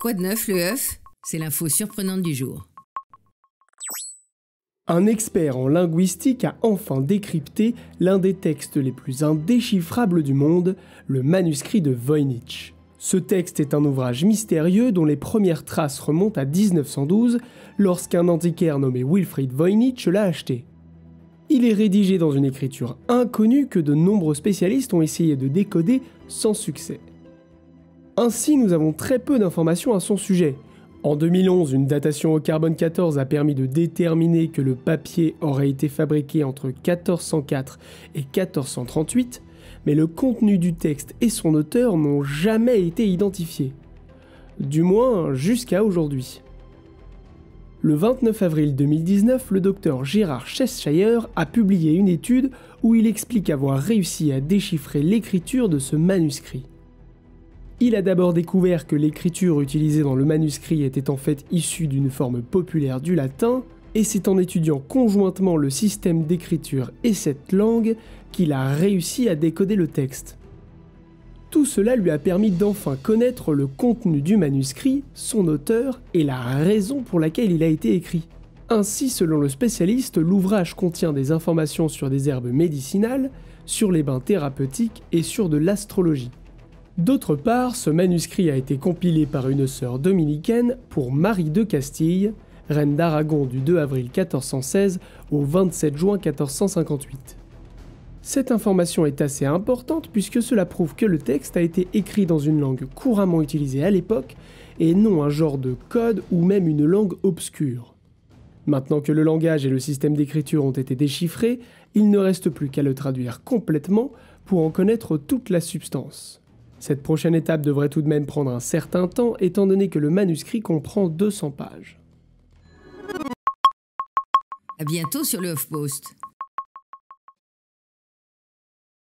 Quoi de neuf, le œuf? C'est l'info surprenante du jour. Un expert en linguistique a enfin décrypté l'un des textes les plus indéchiffrables du monde, le manuscrit de Voynich. Ce texte est un ouvrage mystérieux dont les premières traces remontent à 1912, lorsqu'un antiquaire nommé Wilfrid Voynich l'a acheté. Il est rédigé dans une écriture inconnue que de nombreux spécialistes ont essayé de décoder sans succès. Ainsi, nous avons très peu d'informations à son sujet. En 2011, une datation au carbone 14 a permis de déterminer que le papier aurait été fabriqué entre 1404 et 1438, mais le contenu du texte et son auteur n'ont jamais été identifiés. Du moins, jusqu'à aujourd'hui. Le 29 avril 2019, le docteur Gerard Cheshire a publié une étude où il explique avoir réussi à déchiffrer l'écriture de ce manuscrit. Il a d'abord découvert que l'écriture utilisée dans le manuscrit était en fait issue d'une forme populaire du latin, et c'est en étudiant conjointement le système d'écriture et cette langue qu'il a réussi à décoder le texte. Tout cela lui a permis d'enfin connaître le contenu du manuscrit, son auteur et la raison pour laquelle il a été écrit. Ainsi, selon le spécialiste, l'ouvrage contient des informations sur des herbes médicinales, sur les bains thérapeutiques et sur de l'astrologie. D'autre part, ce manuscrit a été compilé par une sœur dominicaine pour Marie de Castille, reine d'Aragon du 2 avril 1416 au 27 juin 1458. Cette information est assez importante puisque cela prouve que le texte a été écrit dans une langue couramment utilisée à l'époque et non un genre de code ou même une langue obscure. Maintenant que le langage et le système d'écriture ont été déchiffrés, il ne reste plus qu'à le traduire complètement pour en connaître toute la substance. Cette prochaine étape devrait tout de même prendre un certain temps étant donné que le manuscrit comprend 200 pages. À bientôt sur le HuffPost.